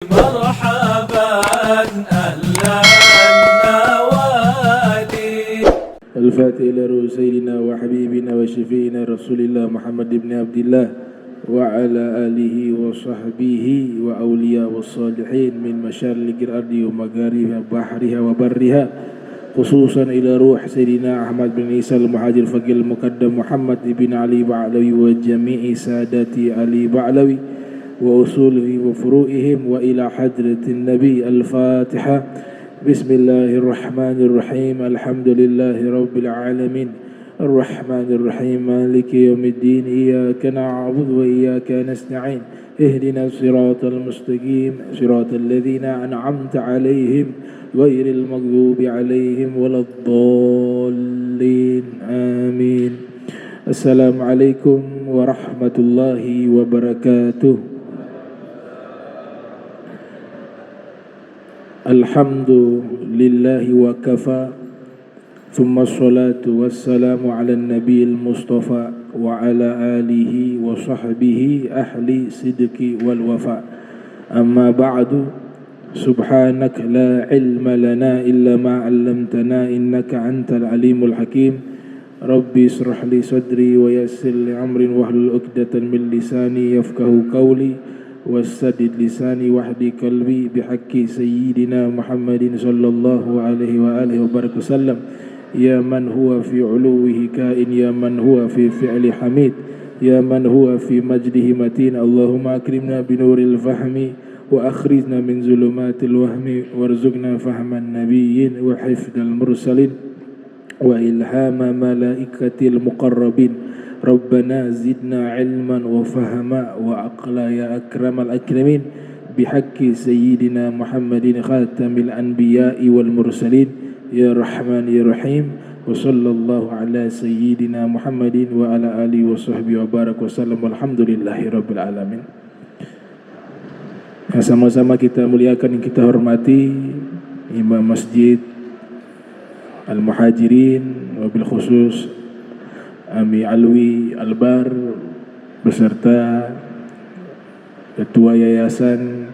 مرحبا أهلا النوادي. الفاتح إلى روح سيدنا وحبيبنا وشفينا رسول الله محمد بن عبد الله وعلى آله وصحبه وأولياء والصالحين من مشارق الأرض ومغاربها بحرها وبرها، خصوصا إلى روح سيدنا أحمد بن عيسى المهاجر الفقيه المقدم محمد بن علي بعلوي وجميع سادات علي بعلوي وأصوله وفروعهم وإلى حضرة النبي. الفاتحة. بسم الله الرحمن الرحيم. الحمد لله رب العالمين الرحمن الرحيم مالك يوم الدين. إياك نعبد وإياك نستعين. اهدنا الصراط المستقيم صراط الذين أنعمت عليهم غير المغضوب عليهم ولا الضالين آمين. السلام عليكم ورحمة الله وبركاته. Alhamdulillahi wa kafa, thumma salatu wassalamu ala nabi al-mustafa wa ala alihi wa sahbihi ahli sidqi wal wafa. Amma ba'du, subhanak la ilma lana illa ma 'allamtana innaka antal alimul hakim. Rabbi israh li sadri wa yassir li amrin wahlul 'uqdatan min lisani yafqahu qawli wasadid lisani wahdi qalbi bihaqqi sayyidina Muhammadin sallallahu alaihi wa alihi wa barak wasallam. Ya man huwa fi uluwihi kain, ya man huwa fi fi'li hamid, ya man huwa fi majdihi matin. Allahumma akrimna binuril fahmi wa akhrijna min zulumatil wahmi warzuqna fahman nabiyyin wa hifdal mursalin wa ilhama malaikatil muqarrabin. Rabbana zidna ilman wa fahma wa aqla ya akramal akramin bihaqqi sayyidina Muhammadin khatamil anbiya'i wal mursalin ya rahman ya rahim. Wa sallallahu ala sayyidina Muhammadin wa ala alihi wa sahbihi wa barak wa sallam. Alhamdulillahi rabbil alamin. Sama-sama kita muliakan, yang kita hormati Imam Masjid Al-Muhajirin, wabil khusus Ami Alwi Albar beserta Ketua Yayasan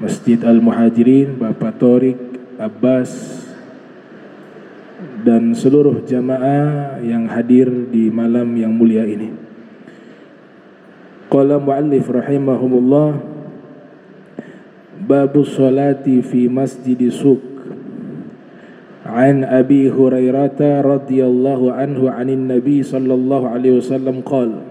Masjid Al-Muhajirin Bapak Torik Abbas dan seluruh jamaah yang hadir di malam yang mulia ini. Qala muallif rahimahumullah, babus salati fi masjidi suq. An Abi Hurairah radhiyallahu anhu anin Nabi sallallahu alaihi wasallam qala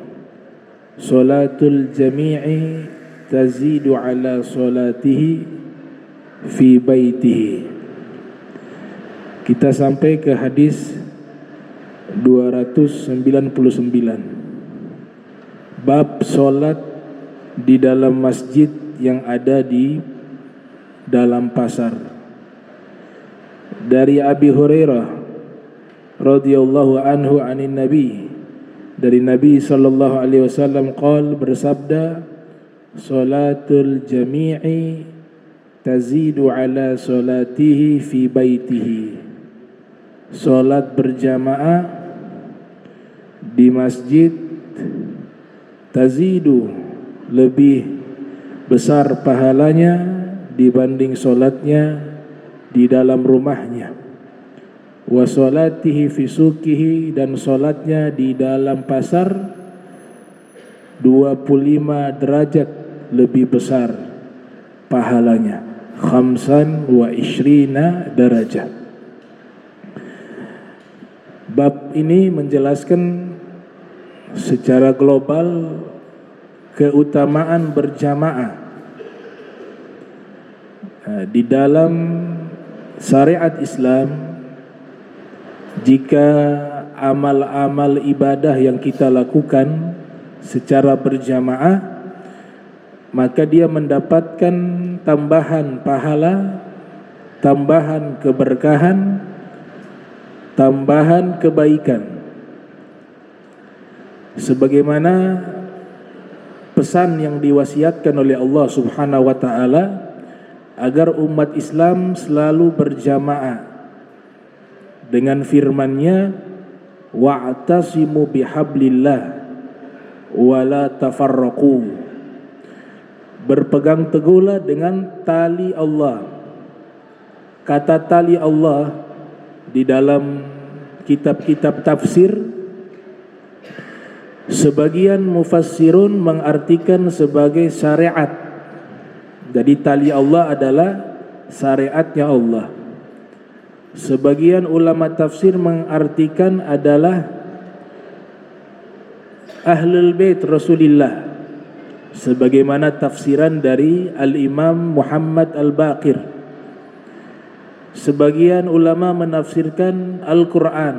salatul jami'i tazidu ala salatihi fi baitihi. Kita sampai ke hadis 299, bab salat di dalam masjid yang ada di dalam pasar. Dari Abi Hurairah radhiyallahu anhu anin Nabi, dari Nabi sallallahu alaihi wasallam qala, bersabda, salatul jami'i tazidu ala salatihi fi baitihi. Salat berjamaah di masjid tazidu, lebih besar pahalanya dibanding salatnya di dalam rumahnya. Wa salatihi fi suqihi, dan salatnya di dalam pasar 25 derajat lebih besar pahalanya, 25 derajat. Bab ini menjelaskan secara global keutamaan berjamaah di dalam syariat Islam. Jika amal-amal ibadah yang kita lakukan secara berjamaah, maka dia mendapatkan tambahan pahala, tambahan keberkahan, tambahan kebaikan. Sebagaimana pesan yang diwasiatkan oleh Allah Subhanahu wa taala agar umat Islam selalu berjamaah dengan firman-Nya, wa'tasimu bihablillah wa la tafarraqu. Berpegang teguhlah dengan tali Allah. Kata tali Allah di dalam kitab-kitab tafsir, sebagian mufassirun mengartikan sebagai syariat. Jadi tali Allah adalah syariatnya Allah. Sebagian ulama tafsir mengartikan adalah Ahlul Bait Rasulullah, sebagaimana tafsiran dari Al-Imam Muhammad Al-Baqir. Sebagian ulama menafsirkan Al-Quran.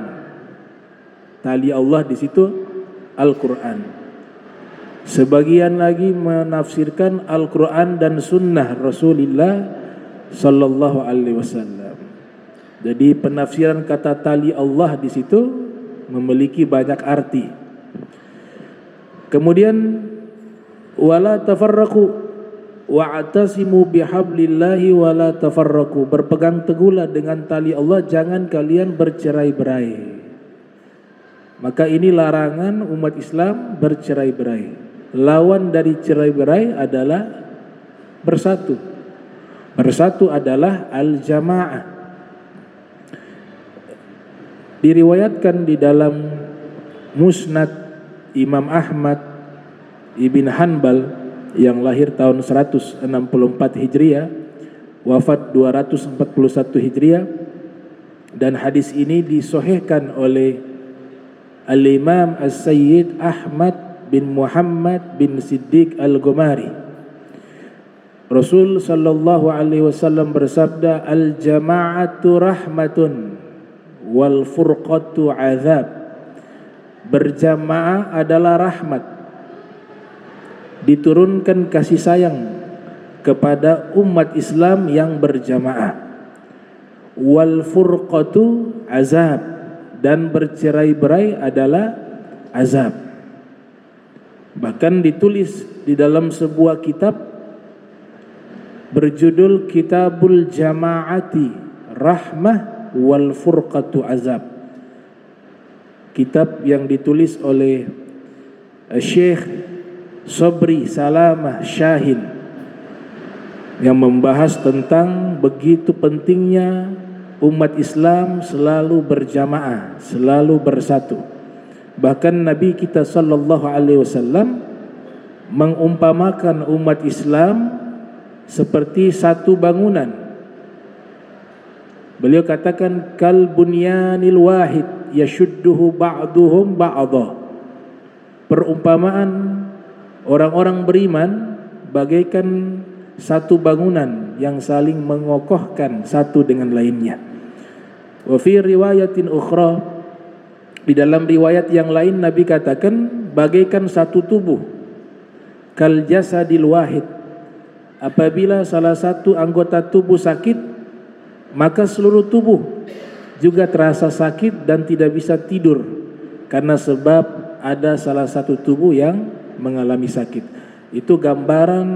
Tali Allah di situ Al-Quran. Sebagian lagi menafsirkan Al-Quran dan Sunnah Rasulullah Sallallahu Alaihi Wasallam. Jadi penafsiran kata tali Allah di situ memiliki banyak arti. Kemudian wala tafarraqu wa'tasimu bihablillahi wala tafarraqu, berpegang teguhlah dengan tali Allah, jangan kalian bercerai-berai. Maka ini larangan umat Islam bercerai-berai. Lawan dari cerai-berai adalah bersatu. Bersatu adalah al-jamaah. Diriwayatkan di dalam Musnad Imam Ahmad Ibn Hanbal yang lahir tahun 164 Hijriah, wafat 241 Hijriah, dan hadis ini disahihkan oleh Al-Imam As-Sayyid Ahmad bin Muhammad bin Siddiq Al-Gumari. Rasul sallallahu alaihi wasallam bersabda, al-jama'atu rahmatun wal furqatu azab. Berjamaah adalah rahmat, diturunkan kasih sayang kepada umat Islam yang berjamaah. Wal furqatu azab, dan bercerai-berai adalah azab. Bahkan ditulis di dalam sebuah kitab berjudul Kitabul Jama'ati Rahmah wal Furqatu Azab. Kitab yang ditulis oleh Syekh Sobri Salamah Syahin, yang membahas tentang begitu pentingnya umat Islam selalu berjamaah, selalu bersatu. Bahkan Nabi kita sallallahu alaihi wasallam mengumpamakan umat Islam seperti satu bangunan. Beliau katakan kal bunyanil wahid yashudduhu ba'duhum ba'dha. Perumpamaan orang-orang beriman bagaikan satu bangunan yang saling mengokohkan satu dengan lainnya. Wa fi riwayatin ukhra, di dalam riwayat yang lain Nabi katakan bagaikan satu tubuh. Kal jasadil wahid, apabila salah satu anggota tubuh sakit, maka seluruh tubuh juga terasa sakit dan tidak bisa tidur, karena sebab ada salah satu tubuh yang mengalami sakit. Itu gambaran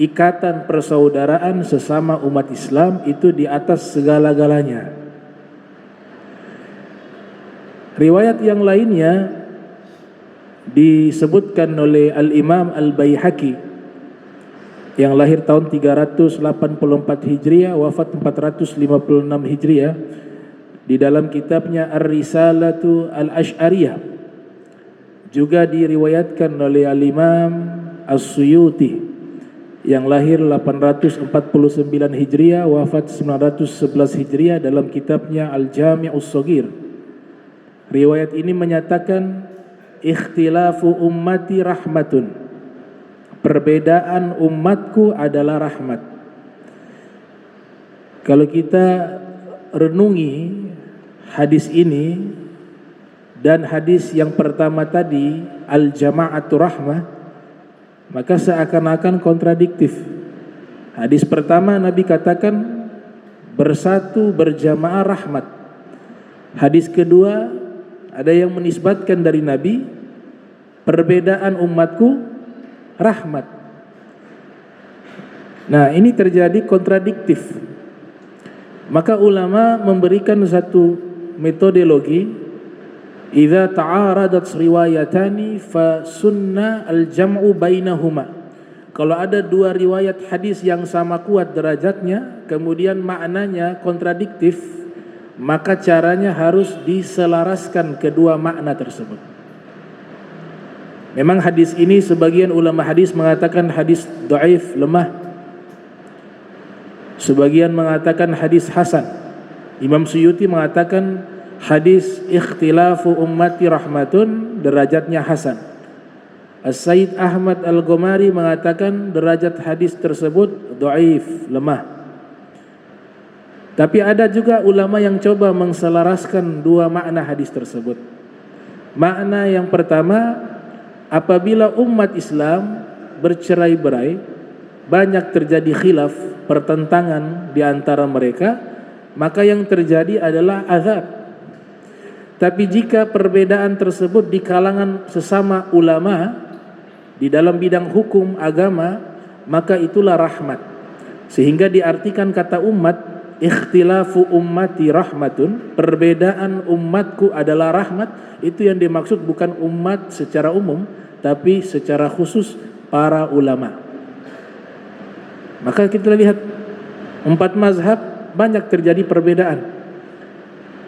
ikatan persaudaraan sesama umat Islam itu di atas segala-galanya. Riwayat yang lainnya disebutkan oleh Al-Imam Al-Baihaqi yang lahir tahun 384 Hijriah, wafat 456 Hijriah, di dalam kitabnya Ar-Risalatu Al-Asy'ariyah. Juga diriwayatkan oleh Al-Imam As-Suyuti yang lahir 849 Hijriah, wafat 911 Hijriah, dalam kitabnya Al-Jami'us Shaghir. Riwayat ini menyatakan ikhtilafu ummati rahmatun, perbedaan umatku adalah rahmat. Kalau kita renungi hadis ini dan hadis yang pertama tadi al-jama'atu rahmah, maka seakan-akan kontradiktif. Hadis pertama Nabi katakan bersatu berjamaah rahmat. Hadis kedua ada yang menisbatkan dari Nabi perbedaan umatku rahmat. Nah, ini terjadi kontradiktif. Maka ulama memberikan satu metodologi, idza ta'aradat riwayatani fa sunna al-jam'u bainahuma. kalau ada dua riwayat hadis yang sama kuat derajatnya, kemudian maknanya kontradiktif, maka caranya harus diselaraskan kedua makna tersebut. Memang hadis ini sebagian ulama hadis mengatakan hadis dhaif, lemah. Sebagian mengatakan hadis hasan. Imam Suyuti mengatakan hadis ikhtilafu ummati rahmatun, derajatnya hasan. As-Sayyid Ahmad Al-Ghomari mengatakan derajat hadis tersebut dhaif, lemah. Tapi ada juga ulama yang coba mengselaraskan dua makna hadis tersebut. Makna yang pertama, apabila umat Islam bercerai-berai, banyak terjadi khilaf, pertentangan di antara mereka, maka yang terjadi adalah azab. Tapi jika perbedaan tersebut di kalangan sesama ulama di dalam bidang hukum agama, maka itulah rahmat. Sehingga diartikan kata umat, ikhtilafu ummati rahmatun, perbedaan umatku adalah rahmat. Itu yang dimaksud bukan umat secara umum, tapi secara khusus para ulama. Maka kita lihat 4 mazhab banyak terjadi perbedaan,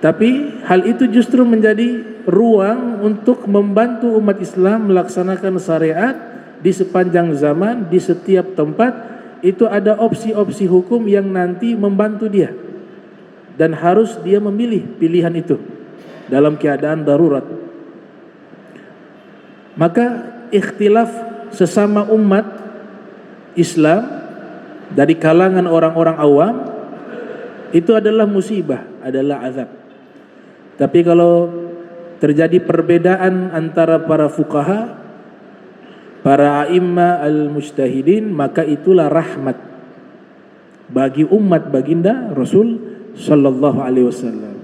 tapi hal itu justru menjadi ruang untuk membantu umat Islam melaksanakan syariat di sepanjang zaman, di setiap tempat. Itu ada opsi-opsi hukum yang nanti membantu dia, dan harus dia memilih pilihan itu dalam keadaan darurat. Maka ikhtilaf sesama umat Islam dari kalangan orang-orang awam itu adalah musibah, adalah azab. Tapi kalau terjadi perbedaan antara para fuqaha, para a'imma al-mujtahidin, maka itulah rahmat bagi umat baginda Rasul sallallahu alaihi wasallam.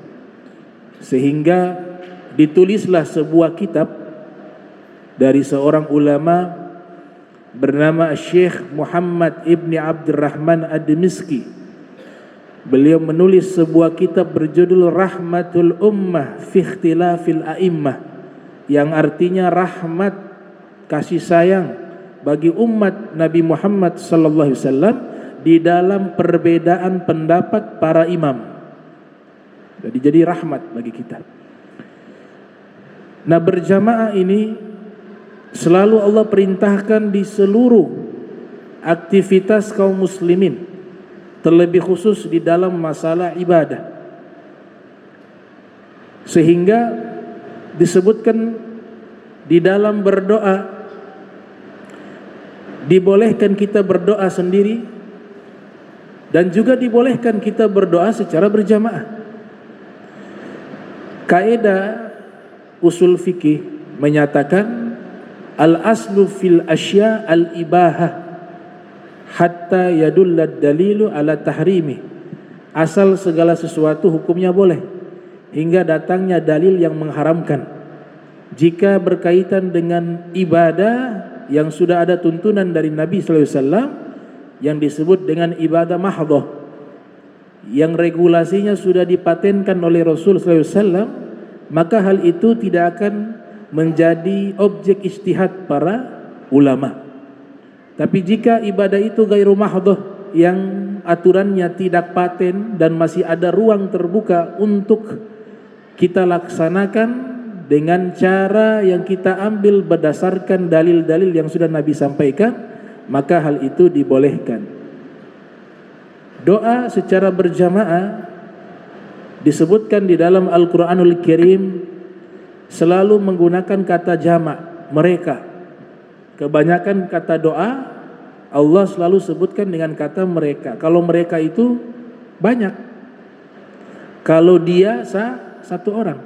Sehingga ditulislah sebuah kitab dari seorang ulama bernama Syekh Muhammad Ibni Abdurrahman Ad-Dimiski. Beliau menulis sebuah kitab berjudul Rahmatul Ummah fi Ikhtilafil A'immah, yang artinya rahmat, kasih sayang bagi umat Nabi Muhammad sallallahu alaihi wasallam di dalam perbedaan pendapat para imam. Jadi rahmat bagi kita. Nah, berjamaah ini selalu Allah perintahkan di seluruh aktivitas kaum muslimin, terlebih khusus di dalam masalah ibadah. Sehingga disebutkan di dalam berdoa, dibolehkan kita berdoa sendiri, dan juga dibolehkan kita berdoa secara berjamaah. Kaidah usul fikih menyatakan al-aslu fil asya al-ibahah hatta yadullad dalilu ala tahrimi. Asal segala sesuatu hukumnya boleh hingga datangnya dalil yang mengharamkan. Jika berkaitan dengan ibadah yang sudah ada tuntunan dari Nabi sallallahu alaihi wasallam yang disebut dengan ibadah mahdhah, yang regulasinya sudah dipatenkan oleh Rasul sallallahu alaihi wasallam, maka hal itu tidak akan menjadi objek ijtihad para ulama. Tapi jika ibadah itu ghairu mahdhah, yang aturannya tidak paten dan masih ada ruang terbuka untuk kita laksanakan dengan cara yang kita ambil berdasarkan dalil-dalil yang sudah Nabi sampaikan, maka hal itu dibolehkan. Doa secara berjamaah disebutkan di dalam Al-Quranul Karim selalu menggunakan kata jamak, mereka. Kebanyakan kata doa Allah selalu sebutkan dengan kata mereka. Kalau mereka itu banyak, kalau dia satu orang.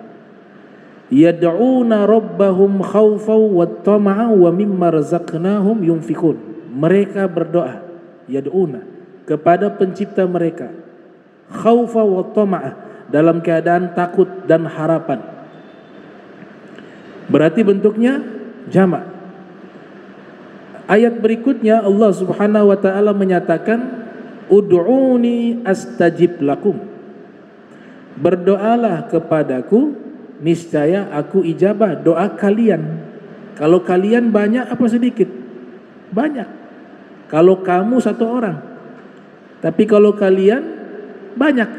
Yad'una rabbahum khawfan wa tama'an wa mimma razaqnahum yunfikun. Mereka berdoa, yad'una, kepada pencipta mereka, khawfan wa tama'an, dalam keadaan takut dan harapan. Berarti bentuknya jamak. Ayat berikutnya Allah Subhanahu wa taala menyatakan, ud'uni astajib lakum. Berdoalah kepadaku, niscaya aku ijabah doa kalian. Kalau kalian banyak apa sedikit? Banyak. Kalau kamu satu orang, tapi kalau kalian banyak,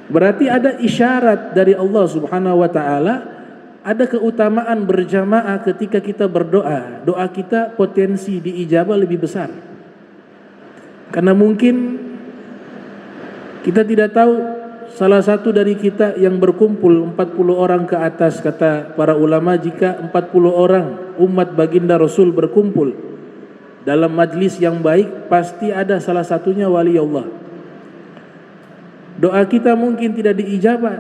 berarti ada isyarat dari Allah Subhanahu wa taala, ada keutamaan berjamaah ketika kita berdoa. Doa kita potensi diijabah lebih besar. Karena mungkin kita tidak tahu, salah satu dari kita yang berkumpul 40 orang ke atas, kata para ulama, jika 40 orang umat baginda Rasul berkumpul dalam majlis yang baik, pasti ada salah satunya wali Allah. Doa kita mungkin tidak diijabah,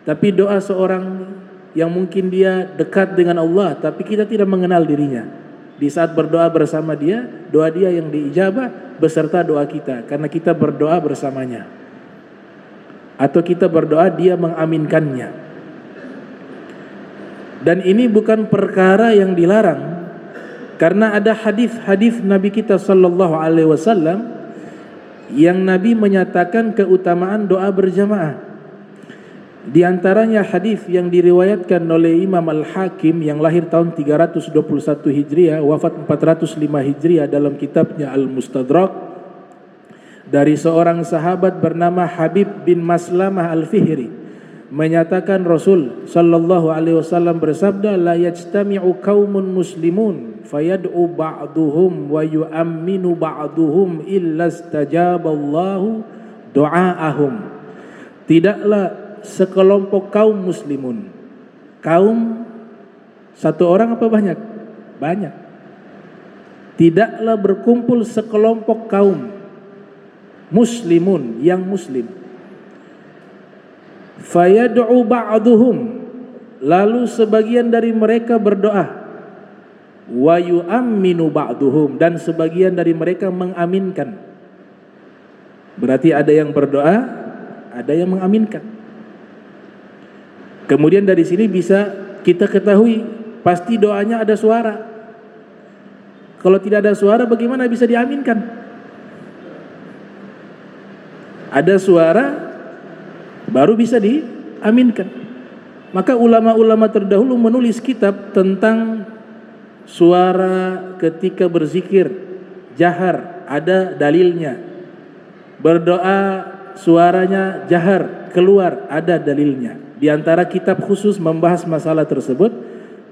tapi doa seorang yang mungkin dia dekat dengan Allah, tapi kita tidak mengenal dirinya, di saat berdoa bersama dia, doa dia yang diijabah beserta doa kita, karena kita berdoa bersamanya, atau kita berdoa dia mengaminkannya. Dan ini bukan perkara yang dilarang, karena ada hadis-hadis Nabi kita sallallahu alaihi wasallam yang Nabi menyatakan keutamaan doa berjamaah. Di antaranya hadis yang diriwayatkan oleh Imam Al-Hakim yang lahir tahun 321 Hijriah, wafat 405 Hijriah, dalam kitabnya Al-Mustadrak, dari seorang sahabat bernama Habib bin Maslamah Al-Fihri, menyatakan Rasul sallallahu alaihi wasallam bersabda, la yajtami'u qaumun muslimun fayad'u ba'duhum wa yu'amminu ba'duhum illa istajaballahu du'aahum. Tidaklah sekelompok kaum muslimun, kaum satu orang apa banyak? Banyak. Tidaklah berkumpul sekelompok kaum muslimun yang muslim, fayad'u ba'duhum, lalu sebagian dari mereka berdoa, wa yu'amminu ba'duhum, dan sebagian dari mereka mengaminkan. Berarti ada yang berdoa, ada yang mengaminkan. Kemudian dari sini bisa kita ketahui pasti doanya ada suara. Kalau tidak ada suara bagaimana bisa diaminkan? Ada suara baru bisa diaminkan. Maka ulama-ulama terdahulu menulis kitab tentang suara ketika berzikir jahar, ada dalilnya. Berdoa suaranya jahar keluar, ada dalilnya. Di antara kitab khusus membahas masalah tersebut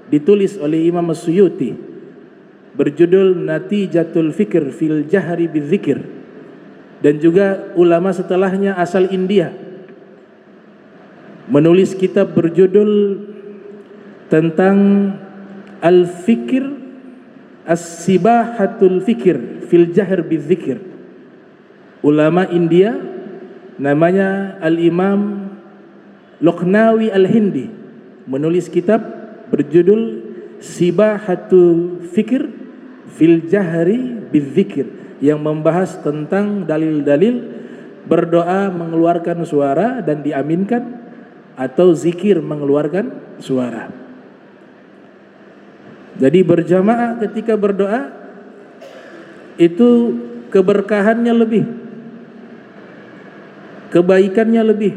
ditulis oleh Imam As-Suyuti, berjudul Natijatul Fikr fil Jahri Bidzikir, dan juga ulama setelahnya asal India menulis kitab berjudul tentang Al-Fikr As-Sibahatul Fikr fil Jahr Bidzikir. Ulama India namanya Al-Imam Luqnawi Al-Hindi menulis kitab berjudul Sibahatul Fikr fil Jahri Bidzikir, yang membahas tentang dalil-dalil berdoa mengeluarkan suara dan diaminkan, atau zikir mengeluarkan suara. Jadi berjamaah ketika berdoa itu keberkahannya lebih, kebaikannya lebih,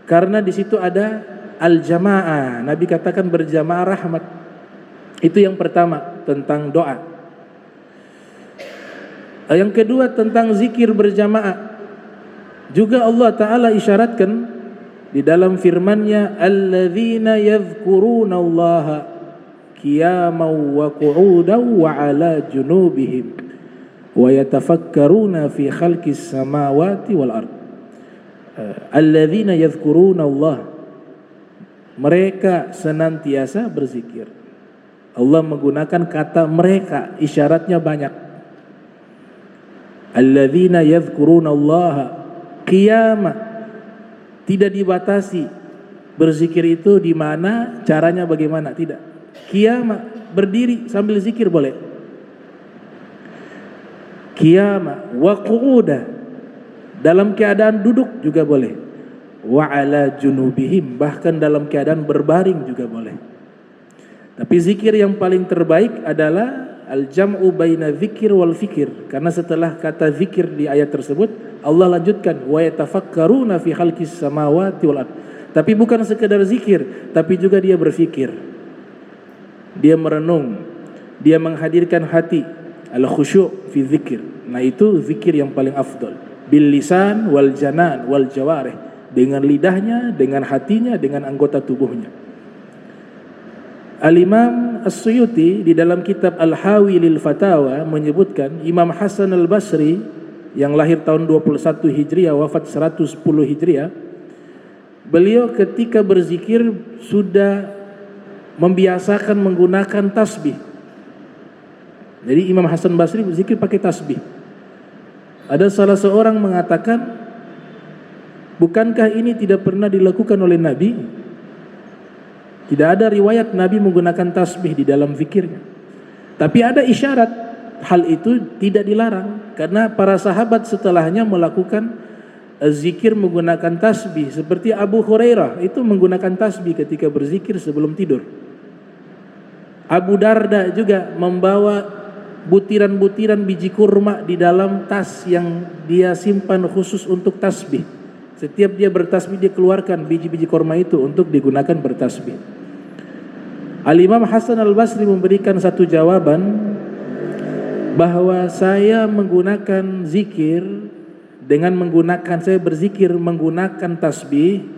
karena di situ ada al-jamaah. Nabi katakan berjamaah rahmat. Itu yang pertama tentang doa. Yang kedua tentang zikir berjamaah. Juga Allah Ta'ala isyaratkan di dalam firman-Nya, alladzina yadhkurunallaha qiyaman wa qu'udan wa 'ala junubihim wa yatafakkaruna fi khalqis samawati wal ard. Alladzina yadhkurunallah, mereka senantiasa berzikir. Allah menggunakan kata mereka, isyaratnya banyak. Alladzina yadhkurunallaha qiyaman, tidak dibatasi berzikir itu di mana, caranya bagaimana, tidak. Qiyama, berdiri sambil zikir boleh. Qiyama wa qu'uda, dalam keadaan duduk juga boleh. Wa 'ala junubihim, bahkan dalam keadaan berbaring juga boleh. Tapi zikir yang paling terbaik adalah al-jam'u baina dzikir wal fikir, karena setelah kata zikir di ayat tersebut Allah lanjutkan wa yatafakkaruna fi khalqis samawati wal ard. Tapi bukan sekedar zikir, tapi juga dia berfikir. Dia merenung, dia menghadirkan hati al-khusyu' fi dzikir. Nah, itu zikir yang paling afdal. Bil lisan wal janan wal jawarih, dengan lidahnya, dengan hatinya, dengan anggota tubuhnya. Al-Imam As-Suyuti di dalam kitab Al-Hawi lil Fatawa menyebutkan Imam Hasan Al-Basri yang lahir tahun 21 Hijriah, wafat 110 Hijriah, beliau ketika berzikir sudah membiasakan menggunakan tasbih. Jadi Imam Hasan Basri berzikir pakai tasbih. Ada salah seorang mengatakan, bukankah ini tidak pernah dilakukan oleh Nabi? Tidak ada riwayat Nabi menggunakan tasbih di dalam zikirnya. Tapi ada isyarat hal itu tidak dilarang, karena para sahabat setelahnya melakukan zikir menggunakan tasbih. Seperti Abu Hurairah itu menggunakan tasbih ketika berzikir sebelum tidur. Abu Darda juga membawa butiran-butiran biji kurma di dalam tas yang dia simpan khusus untuk tasbih. Setiap dia bertasbih, dia keluarkan biji-biji kurma itu untuk digunakan bertasbih. Al-Imam Hasan Al-Basri memberikan satu jawaban bahwa saya menggunakan zikir dengan saya berzikir menggunakan tasbih,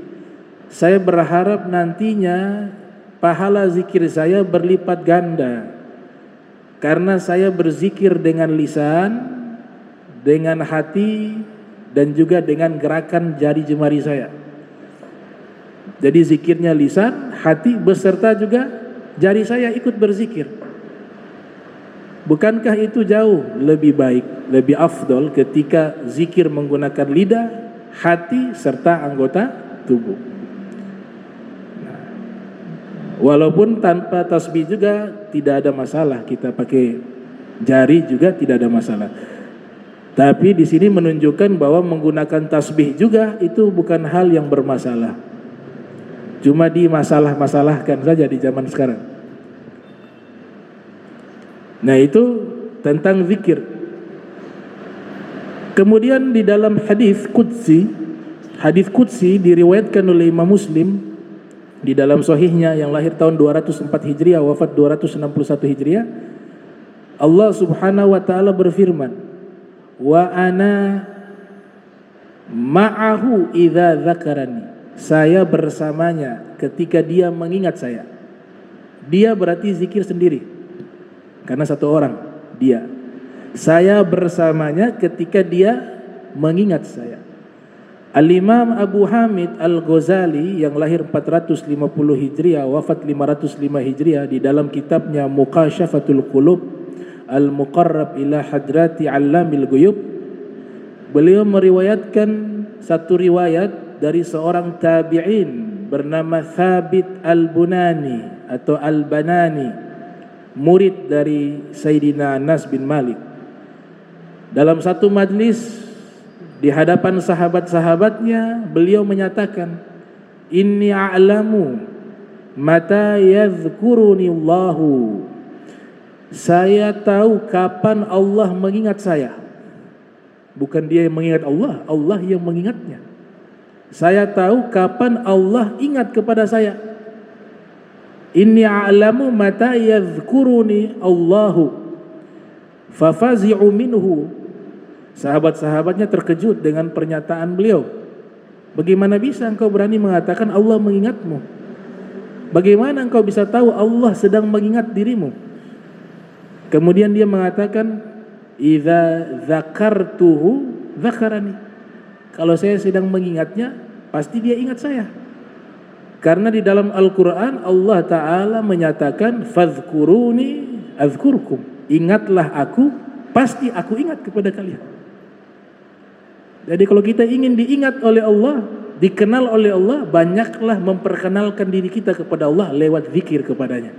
saya berharap nantinya pahala zikir saya berlipat ganda, karena saya berzikir dengan lisan, dengan hati, dan juga dengan gerakan jari jemari saya. Jadi zikirnya lisan, hati, beserta juga jari saya ikut berzikir. Bukankah itu jauh lebih baik, lebih afdol ketika zikir menggunakan lidah, hati, serta anggota tubuh. Nah, walaupun tanpa tasbih juga tidak ada masalah, kita pakai jari juga tidak ada masalah. Tapi di sini menunjukkan bahwa menggunakan tasbih juga itu bukan hal yang bermasalah. Cuma dimasalah-masalahkan saja di zaman sekarang. Nah, itu tentang zikir. Kemudian di dalam hadis qudsi diriwayatkan oleh Imam Muslim di dalam sahihnya yang lahir tahun 204 Hijriah, wafat 261 Hijriah. Allah Subhanahu wa taala berfirman, "Wa ana ma'ahu idza dzakarani." Saya bersamanya ketika dia mengingat saya. Dia berarti zikir sendiri, karena satu orang dia. Saya bersamanya ketika dia mengingat saya. Al-Imam Abu Hamid Al-Ghazali yang lahir 450 Hijriah, wafat 505 Hijriah, di dalam kitabnya Muqasyafatul Qulub Al-Muqarrab ila Hadrati Allamil Ghuyub, beliau meriwayatkan satu riwayat dari seorang tabi'in bernama Thabit Al-Bunani atau Al-Banani, murid dari Sayyidina Anas bin Malik. Dalam satu majlis di hadapan sahabat-sahabatnya, beliau menyatakan, "Inni a'lamu mata yadhkuruni Allahu." Saya tahu kapan Allah mengingat saya. Bukan dia yang mengingat Allah, Allah yang mengingatnya. Saya tahu kapan Allah ingat kepada saya. Inni a'lamu mata yadhkuruni Allahu fafazi'u minhu. Sahabat-sahabatnya terkejut dengan pernyataan beliau. Bagaimana bisa engkau berani mengatakan Allah mengingatmu? Bagaimana engkau bisa tahu Allah sedang mengingat dirimu? Kemudian dia mengatakan, "Idza dzakartuhu dzakarani." Kalau saya sedang mengingatnya, pasti dia ingat saya. Karena di dalam Al-Quran Allah Ta'ala menyatakan, "Fadhkuruni azkurkum." Ingatlah aku, pasti aku ingat kepada kalian. Jadi kalau kita ingin diingat oleh Allah, dikenal oleh Allah, banyaklah memperkenalkan diri kita kepada Allah lewat zikir kepadanya.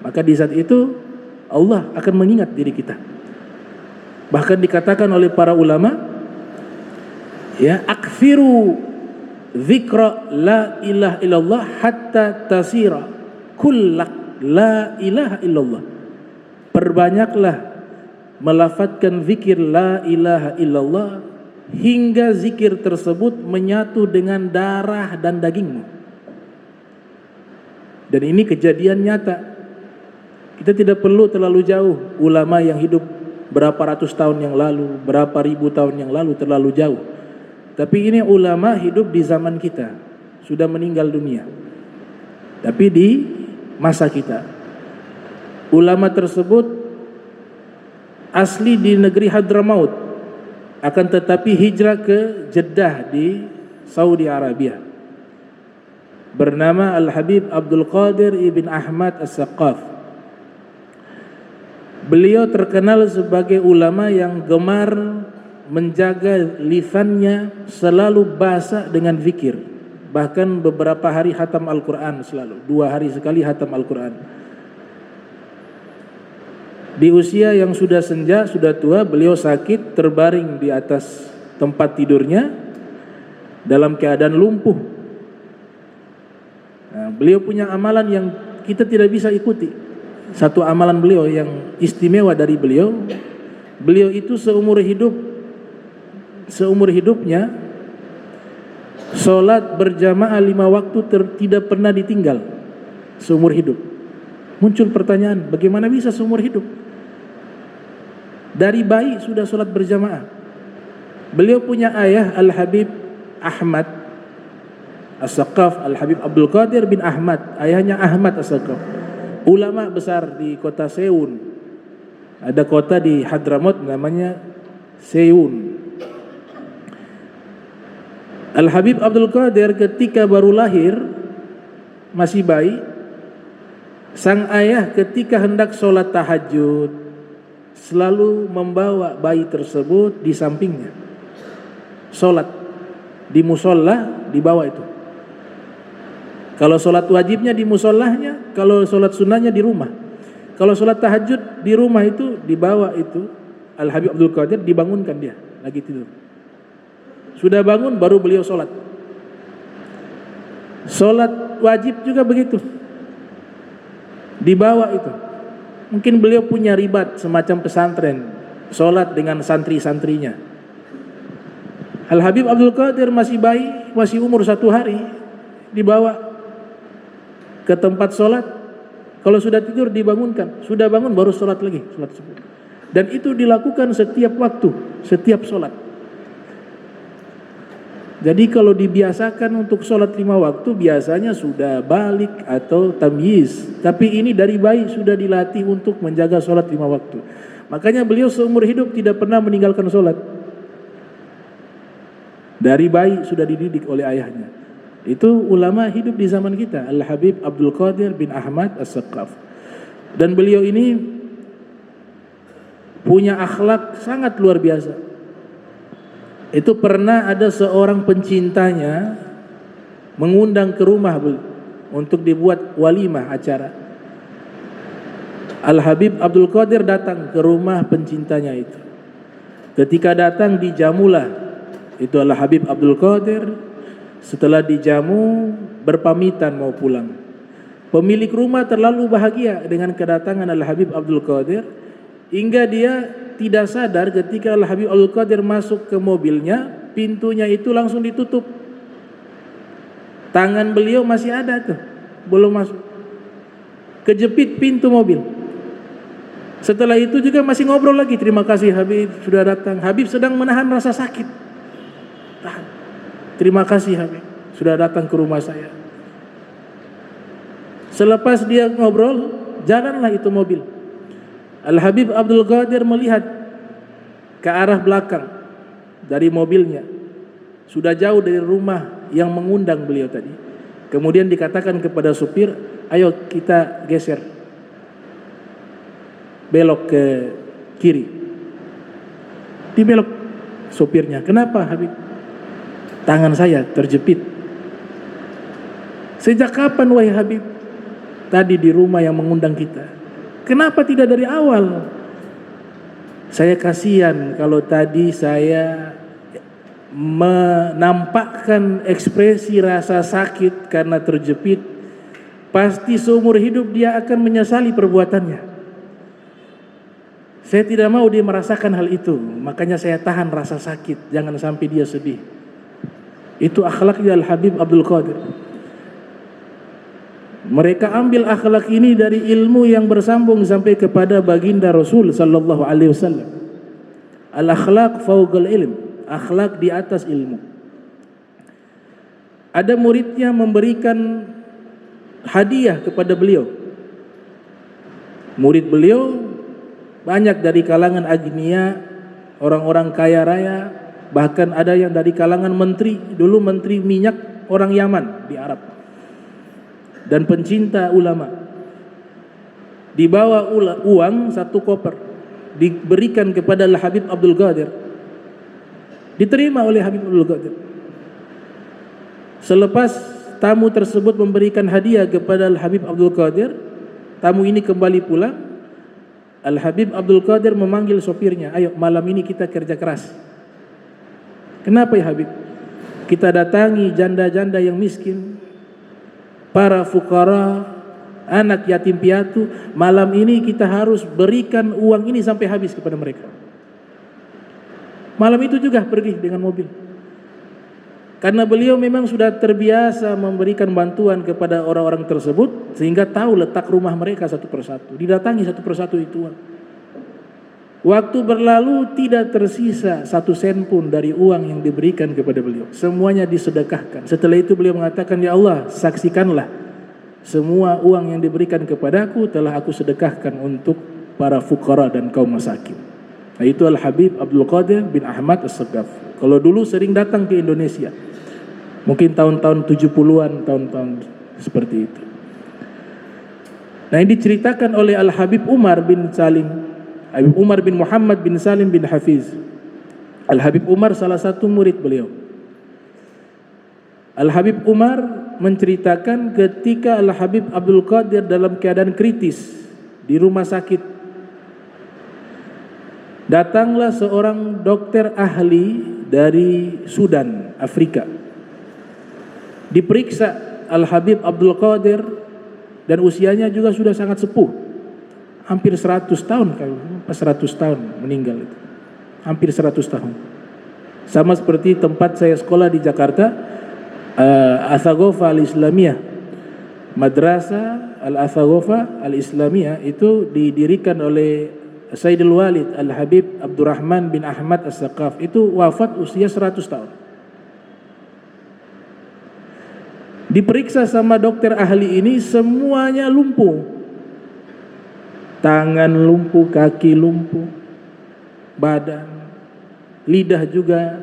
Maka di saat itu Allah akan mengingat diri kita. Bahkan dikatakan oleh para ulama, ya, akfiru dzikra la ilaha illallah hatta tasira kullak la ilaha illallah. Perbanyaklah melafadzkan zikir la ilaha illallah hingga zikir tersebut menyatu dengan darah dan dagingmu. Dan ini kejadian nyata. Kita tidak perlu terlalu jauh. Ulama yang hidup berapa ratus tahun yang lalu, berapa ribu tahun yang lalu, terlalu jauh. Tapi ini ulama hidup di zaman kita, sudah meninggal dunia. Tapi di masa kita, ulama tersebut asli di negeri Hadramaut, akan tetapi hijrah ke Jeddah di Saudi Arabia. Bernama Al-Habib Abdul Qadir ibn Ahmad As-Saqqaf. Beliau terkenal sebagai ulama yang gemar menjaga lisannya selalu basah dengan zikir. Bahkan beberapa hari khatam Al-Quran selalu, 2 hari sekali khatam Al-Quran. Di usia yang sudah senja, sudah tua, beliau sakit, terbaring di atas tempat tidurnya dalam keadaan lumpuh. Nah, beliau punya amalan yang kita tidak bisa ikuti. Satu amalan beliau yang istimewa dari beliau, beliau itu seumur hidupnya sholat berjamaah 5 waktu tidak pernah ditinggal seumur hidup. Muncul pertanyaan, bagaimana bisa seumur hidup? Dari bayi sudah sholat berjamaah. Beliau punya ayah Al-Habib Ahmad As-Saqqaf, Al-Habib Abdul Qadir bin Ahmad, ayahnya Ahmad As-Saqqaf, ulama besar di kota Seun. Ada kota di Hadramaut namanya Seun. Al-Habib Abdul Qadir ketika baru lahir, masih bayi, sang ayah ketika hendak sholat tahajud selalu membawa bayi tersebut di sampingnya. Sholat di musola dibawa itu. Kalau sholat wajibnya di musolahnya, kalau sholat sunnahnya di rumah. Kalau sholat tahajud di rumah itu dibawa itu. Al-Habib Abdul Qadir dibangunkan dia lagi tidur. Sudah bangun baru beliau sholat. Sholat wajib juga begitu, dibawa itu. Mungkin beliau punya ribat semacam pesantren, sholat dengan santri-santrinya. Al-Habib Abdul Qadir masih bayi, masih umur 1 hari, dibawa ke tempat sholat. Kalau sudah tidur dibangunkan, sudah bangun baru sholat lagi, sholat subuh. Dan itu dilakukan setiap waktu, setiap sholat. Jadi kalau dibiasakan untuk sholat 5 waktu, biasanya sudah balik atau tamyiz. Tapi ini dari bayi sudah dilatih untuk menjaga sholat 5 waktu. Makanya beliau seumur hidup tidak pernah meninggalkan sholat. Dari bayi sudah dididik oleh ayahnya. Itu ulama hidup di zaman kita, Al-Habib Abdul Qadir bin Ahmad As-Saqqaf. Dan beliau ini punya akhlak sangat luar biasa. Itu pernah ada seorang pencintanya mengundang ke rumah untuk dibuat walimah acara. Al-Habib Abdul Qadir datang ke rumah pencintanya itu. Ketika datang dijamulah itu Al-Habib Abdul Qadir. Setelah dijamu berpamitan mau pulang. Pemilik rumah terlalu bahagia dengan kedatangan Al-Habib Abdul Qadir hingga dia tidak sadar ketika Al-Habib Abdul Qadir masuk ke mobilnya, pintunya itu langsung ditutup. Tangan beliau masih ada tuh, belum masuk. Kejepit pintu mobil. Setelah itu juga masih ngobrol lagi, terima kasih Habib sudah datang. Habib sedang menahan rasa sakit. Tahan. Terima kasih Habib sudah datang ke rumah saya. Selepas dia ngobrol, jalanlah itu mobil. Al-Habib Abdul Qadir melihat ke arah belakang dari mobilnya. Sudah jauh dari rumah yang mengundang beliau tadi. Kemudian dikatakan kepada supir, ayo kita geser, belok ke kiri. Dibelok supirnya. Kenapa Habib? Tangan saya terjepit. Sejak kapan wahai Habib? Tadi di rumah yang mengundang kita. Kenapa tidak dari awal? Saya kasihan kalau tadi saya menampakkan ekspresi rasa sakit karena terjepit. Pasti seumur hidup dia akan menyesali perbuatannya. Saya tidak mau dia merasakan hal itu. Makanya saya tahan rasa sakit. Jangan sampai dia sedih. Itu akhlaknya Al-Habib Abdul Qadir. Mereka ambil akhlak ini dari ilmu yang bersambung sampai kepada baginda Rasul sallallahu alaihi wasallam. Al-akhlaq fawqal ilm, akhlak di atas ilmu. Ada muridnya memberikan hadiah kepada beliau. Murid beliau banyak dari kalangan agniya, orang-orang kaya raya, bahkan ada yang dari kalangan menteri, dulu menteri minyak orang Yaman di Arab, dan pencinta ulama. Dibawa uang satu koper, diberikan kepada Habib Abdul Qadir, diterima oleh Habib Abdul Qadir. Selepas tamu tersebut memberikan hadiah kepada Habib Abdul Qadir, tamu ini kembali pulang. Al-Habib Abdul Qadir memanggil sopirnya, ayo malam ini kita kerja keras. Kenapa ya Habib? Kita datangi janda-janda yang miskin, para fukara, anak yatim piatu. Malam ini kita harus berikan uang ini sampai habis kepada mereka. Malam itu juga pergi dengan mobil, karena beliau memang sudah terbiasa memberikan bantuan kepada orang-orang tersebut, sehingga tahu letak rumah mereka satu persatu. Didatangi satu persatu itu. Waktu berlalu tidak tersisa satu sen pun dari uang yang diberikan kepada beliau. Semuanya disedekahkan. Setelah itu beliau mengatakan, ya Allah, saksikanlah semua uang yang diberikan kepadaku telah aku sedekahkan untuk para fukara dan kaum masakin. Nah, itu Al-Habib Abdul Qadir bin Ahmad As-Sagaf. Kalau dulu sering datang ke Indonesia, mungkin tahun-tahun 70-an, tahun-tahun seperti itu. Nah, ini diceritakan oleh Al-Habib Umar bin Salim, Habib Umar bin Muhammad bin Salim bin Hafiz. Al-Habib Umar salah satu murid beliau. Al-Habib Umar menceritakan ketika Al-Habib Abdul Qadir dalam keadaan kritis di rumah sakit, datanglah seorang dokter ahli dari Sudan, Afrika. Diperiksa Al-Habib Abdul Qadir, dan usianya juga sudah sangat sepuh. Hampir 100 tahun, pas 100 tahun meninggal itu. Hampir 100 tahun. Sama seperti tempat saya sekolah di Jakarta, Athagofa Al-Islamiyah. Madrasah Al-Athagofa Al-Islamiyah itu didirikan oleh Sayyidul Walid Al-Habib Abdurrahman bin Ahmad As-Saqaf. Itu wafat usia 100 tahun. Diperiksa sama dokter ahli ini, semuanya lumpuh. Tangan lumpuh, kaki lumpuh, badan, lidah juga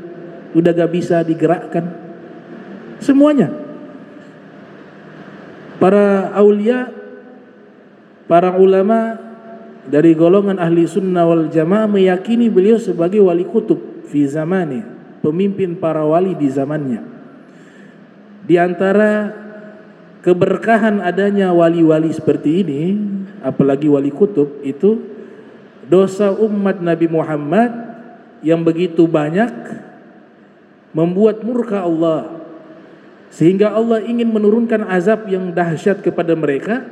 udah gak bisa digerakkan. Semuanya. Para aulia, para ulama dari golongan ahli sunnah wal jamaah meyakini beliau sebagai wali kutub fi zamani, pemimpin para wali di zamannya. Di antara keberkahan adanya wali-wali seperti ini, apalagi wali kutub, itu dosa umat Nabi Muhammad yang begitu banyak membuat murka Allah, sehingga Allah ingin menurunkan azab yang dahsyat kepada mereka.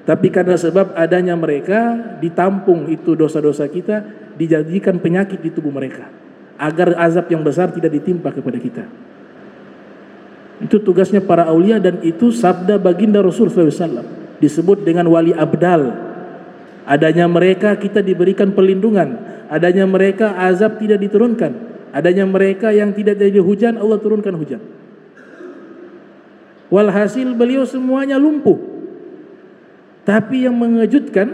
Tapi karena sebab adanya mereka, ditampung itu dosa-dosa kita, dijadikan penyakit di tubuh mereka, agar azab yang besar tidak ditimpa kepada kita. Itu tugasnya para aulia, dan itu sabda baginda Rasul SAW. Disebut dengan wali abdal. Adanya mereka kita diberikan perlindungan, adanya mereka azab tidak diturunkan, adanya mereka yang tidak jadi hujan, Allah turunkan hujan. Walhasil beliau semuanya lumpuh, tapi yang mengejutkan,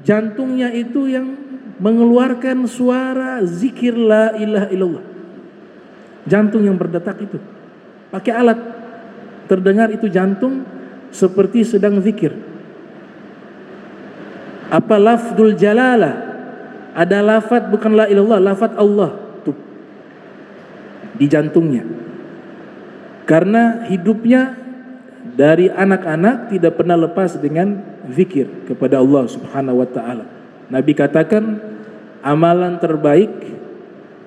jantungnya itu yang mengeluarkan suara zikir la ilaha illallah. Jantung yang berdetak itu pakai alat, terdengar itu jantung seperti sedang zikir. Apa lafzul jalalah, ada lafaz bukan la ilallah, lafaz Allah tuh di jantungnya. Karena hidupnya dari anak-anak tidak pernah lepas dengan zikir kepada Allah Subhanahu wa taala. Nabi katakan amalan terbaik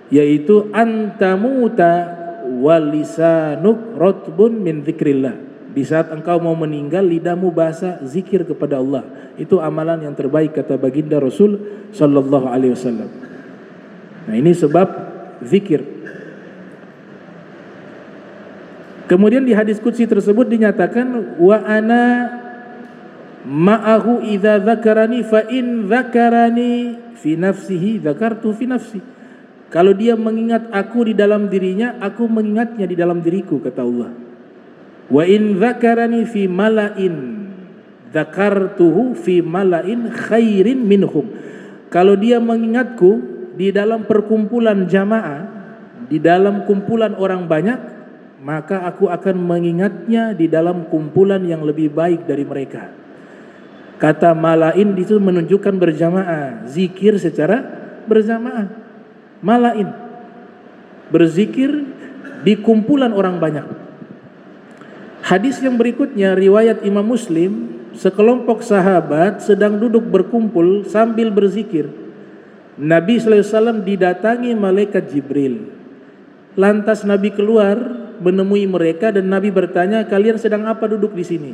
yaitu antamuta walisanuk rotbun min zikrillah. Di saat engkau mau meninggal, lidahmu basah zikir kepada Allah. Itu amalan yang terbaik, kata baginda Rasul sallallahu alaihi wasallam. Nah, ini sebab zikir. Kemudian di hadis qudsi tersebut dinyatakan wa ana ma'ahu idza dzakarani fa in dzakarani fi nafsihi dzakartu fi nafsi. Kalau dia mengingat aku di dalam dirinya, aku mengingatnya di dalam diriku, kata Allah. Wa in dzakarani fi mala'in dzakartuhu fi mala'in khairin minhum. Kalau dia mengingatku di dalam perkumpulan jamaah, di dalam kumpulan orang banyak, maka aku akan mengingatnya di dalam kumpulan yang lebih baik dari mereka. Kata mala'in itu menunjukkan berjamaah, zikir secara berjamaah. Mala'in, berzikir di kumpulan orang banyak. Hadis yang berikutnya riwayat Imam Muslim, sekelompok sahabat sedang duduk berkumpul sambil berzikir. Nabi SAW didatangi malaikat Jibril. Lantas Nabi keluar menemui mereka dan Nabi bertanya, kalian sedang apa duduk di sini?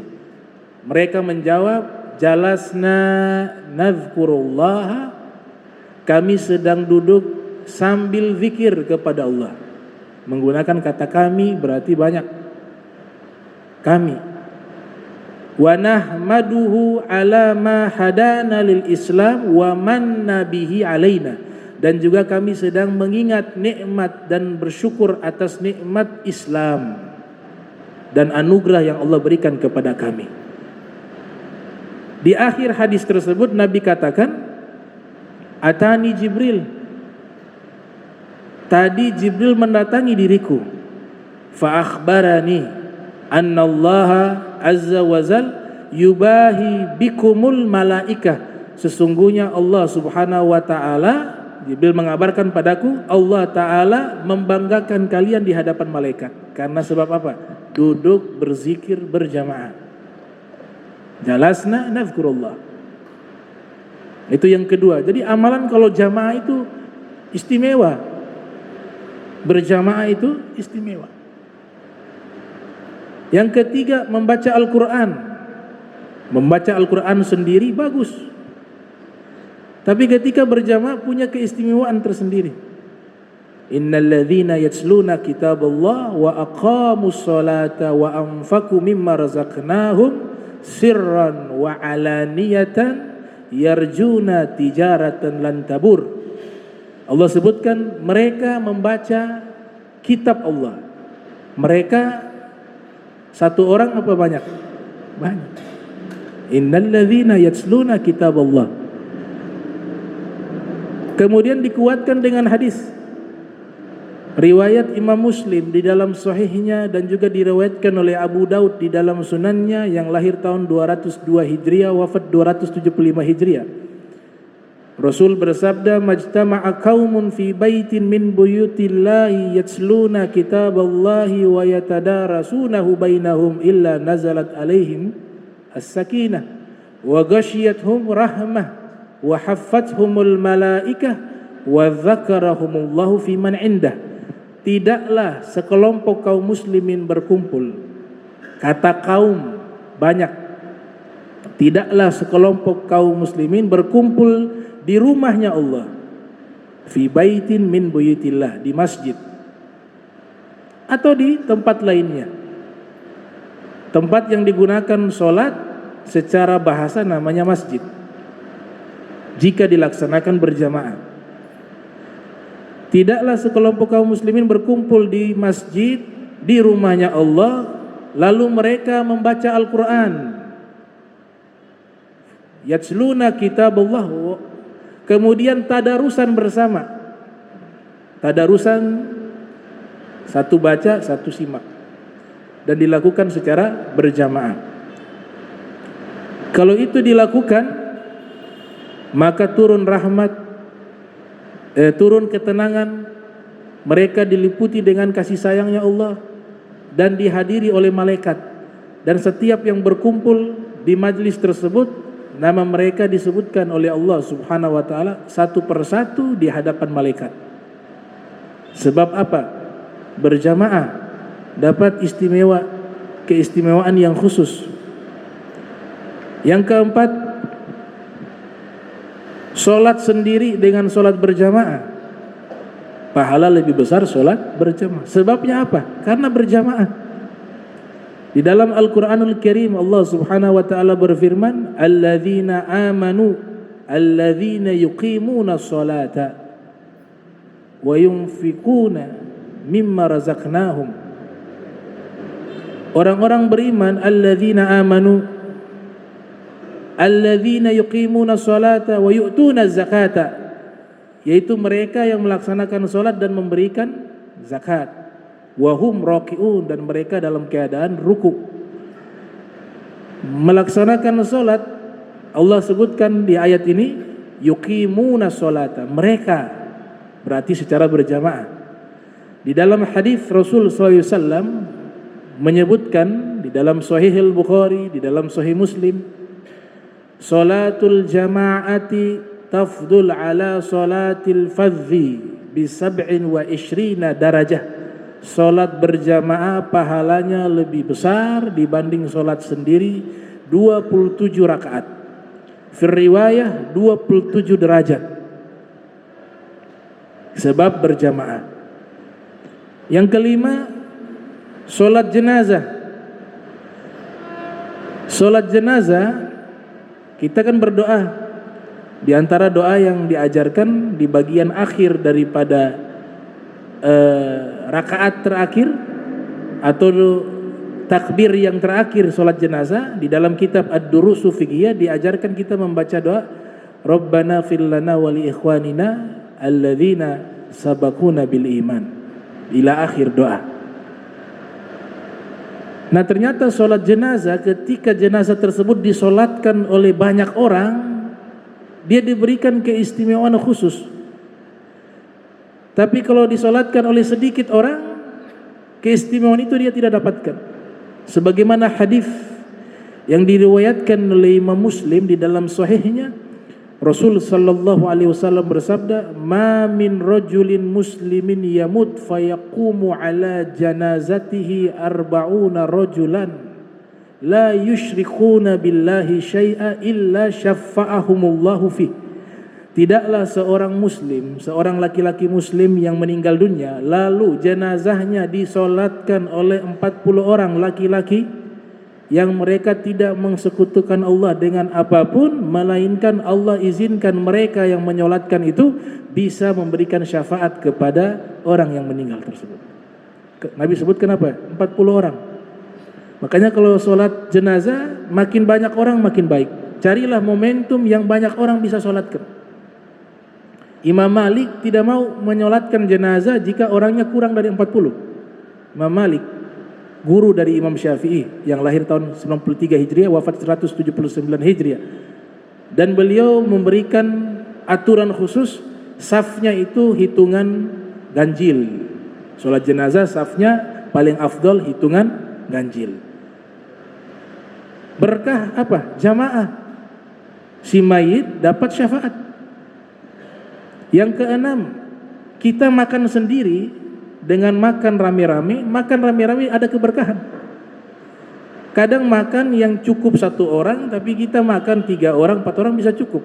Mereka menjawab, jalasna nadhkurullah, kami sedang duduk sambil zikir kepada Allah. Menggunakan kata kami berarti banyak. Kami. Wa nahmaduhu ala ma hadana lil Islam wa manna bihi alaina. Dan juga kami sedang mengingat nikmat dan bersyukur atas nikmat Islam dan anugerah yang Allah berikan kepada kami. Di akhir hadis tersebut Nabi katakan, atani Jibril, tadi Jibril mendatangi diriku. Fa akhbarani anna Allah azza wa zal yubahi bikumul malaikah. Sesungguhnya Allah subhanahu wa ta'ala, Jibril mengabarkan padaku, Allah ta'ala membanggakan kalian di hadapan malaikat. Karena sebab apa? Duduk berzikir berjamaah. Jalasna nadhkurullah. Itu yang kedua. Jadi amalan kalau jamaah itu istimewa. Berjamaah itu istimewa. Yang ketiga, membaca Al-Quran. Membaca Al-Quran sendiri bagus, tapi ketika berjamaah punya keistimewaan tersendiri. Innal ladzina yatsluna kitaballah wa aqamus salata wa anfaqu mimma razaqnahum sirran wa alaniyatan yarjuna tijaratan lan tabur. Allah sebutkan mereka membaca kitab Allah. Mereka satu orang apa banyak? Banyak. Innal ladzina yatsluna kitaballah. Kemudian dikuatkan dengan hadis riwayat Imam Muslim di dalam sahihnya dan juga diriwayatkan oleh Abu Daud di dalam sunannya, yang lahir tahun 202 Hijriah, wafat 275 Hijriah. Rasul bersabda, majtama'a qaumun fi baitin min buyutillahi yatsluna kitaballahi wa yatadarasunahu bainahum illa nazalat alaihim as-sakinah wa ghashiyatuhum rahmah wa haffathumul malaikah wa dzakarahumullahu fi man indah. Tidaklah sekelompok kaum muslimin berkumpul. Kata kaum banyak. Tidaklah sekelompok kaum muslimin berkumpul di rumahnya Allah, fi baitin min buyutillah, di masjid atau di tempat lainnya, tempat yang digunakan sholat secara bahasa namanya masjid jika dilaksanakan berjamaah. Tidaklah sekelompok kaum muslimin berkumpul di masjid di rumahnya Allah lalu mereka membaca Al-Quran, yatsluna kitabullah, kemudian tadarusan bersama. Tadarusan, satu baca, satu simak, dan dilakukan secara berjamaah. Kalau itu dilakukan, maka turun rahmat, turun ketenangan, mereka diliputi dengan kasih sayangnya Allah dan dihadiri oleh malaikat. Dan setiap yang berkumpul di majlis tersebut, nama mereka disebutkan oleh Allah subhanahu wa ta'ala satu persatu di hadapan malaikat. Sebab apa? Berjamaah dapat keistimewaan yang khusus. Yang keempat, sholat sendiri dengan sholat berjamaah, pahala lebih besar sholat berjamaah. Sebabnya apa? Karena berjamaah. Di dalam Al-Qur'anul Karim Allah Subhanahu wa taala berfirman, "Alladzina amanu alladzina yuqimuna sholata wa yunfikuna mimma razaqnahum." Orang-orang beriman, alladzina amanu alladzina yuqimuna sholata wa yu'tuna zakata, yaitu mereka yang melaksanakan salat dan memberikan zakat. Wahum raki'un, dan mereka dalam keadaan ruku. Melaksanakan salat, Allah sebutkan di ayat ini yuqimuna sholata, mereka berarti secara berjamaah. Di dalam hadis Rasul sallallahu alaihi wasallam menyebutkan di dalam Sahih Al-Bukhari, di dalam Sahih Muslim, salatul jama'ati tafdul ala salatil fadhi bi 27 darajah. Salat berjamaah pahalanya lebih besar dibanding salat sendiri 27 rakaat. Fi riwayah 27 derajat. Sebab berjamaah. Yang kelima, salat jenazah. Salat jenazah, kita kan berdoa. Di antara doa yang diajarkan di bagian akhir daripada rakaat terakhir atau takbir yang terakhir salat jenazah, di dalam kitab Ad-Durusu Fiqhiyah diajarkan kita membaca doa Rabbana fil lana wa li ikhwanina alladzina sabaquna bil iman ila akhir doa. Nah, ternyata salat jenazah, ketika jenazah tersebut disolatkan oleh banyak orang, dia diberikan keistimewaan khusus. Tapi kalau disolatkan oleh sedikit orang, keistimewaan itu dia tidak dapatkan. Sebagaimana hadis yang diriwayatkan oleh Imam Muslim di dalam sahihnya, Rasul sallallahu alaihi wasallam bersabda, "Ma min rajulin muslimin yamut fayaqumu ala janazatihi 40 rajulan la yusyrikuna billahi syai'a illa syafa'ahumullahu fih." Tidaklah seorang muslim, seorang laki-laki muslim yang meninggal dunia, lalu jenazahnya disolatkan oleh 40 orang laki-laki yang mereka tidak mensekutukan Allah dengan apapun, melainkan Allah izinkan mereka yang menyolatkan itu bisa memberikan syafaat kepada orang yang meninggal tersebut. Nabi sebutkan apa? 40 orang. Makanya kalau solat jenazah, makin banyak orang makin baik. Carilah momentum yang banyak orang bisa solatkan. Imam Malik tidak mau menyolatkan jenazah jika orangnya kurang dari 40. Imam Malik, guru dari Imam Syafi'i yang lahir tahun 93 Hijriah, wafat 179 Hijriah. Dan beliau memberikan aturan khusus, safnya itu hitungan ganjil. Salat jenazah safnya paling afdol hitungan ganjil. Berkah apa? Jamaah. Si mayit dapat syafaat. Yang keenam, kita makan sendiri dengan makan rame-rame. Makan rame-rame ada keberkahan. Kadang makan yang cukup 1 orang, tapi kita makan 3 orang, 4 orang bisa cukup.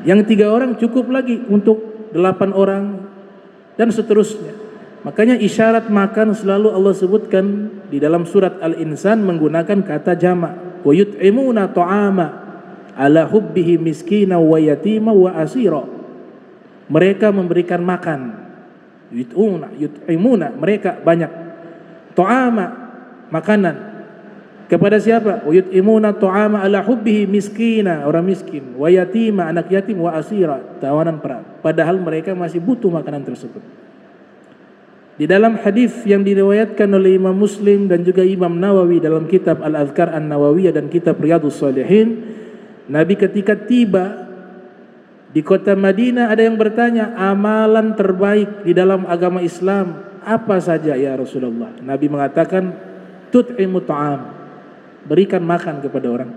Yang 3 orang cukup lagi untuk 8 orang dan seterusnya. Makanya isyarat makan selalu Allah sebutkan di dalam surat Al-Insan menggunakan kata jama'. Wa yut'imuna ta'ama ala hubbihi miskina wa yatima wa asira. Mereka memberikan makan, yut'imuna, mereka banyak, ta'ama, makanan, kepada siapa? Wa yut'imuna ta'ama ala hubbihi miskina, orang miskin, wa yatima, anak yatim, wa asira, tawanan perang, padahal mereka masih butuh makanan tersebut. Di dalam hadis yang diriwayatkan oleh Imam Muslim dan juga Imam Nawawi dalam kitab Al-Adhkar An-Nawawiyah dan kitab Riyadhus Shalihin, Nabi ketika tiba di kota Madinah, ada yang bertanya, amalan terbaik di dalam agama Islam apa saja ya Rasulullah? Nabi mengatakan, tut'imu ta'am, berikan makan kepada orang.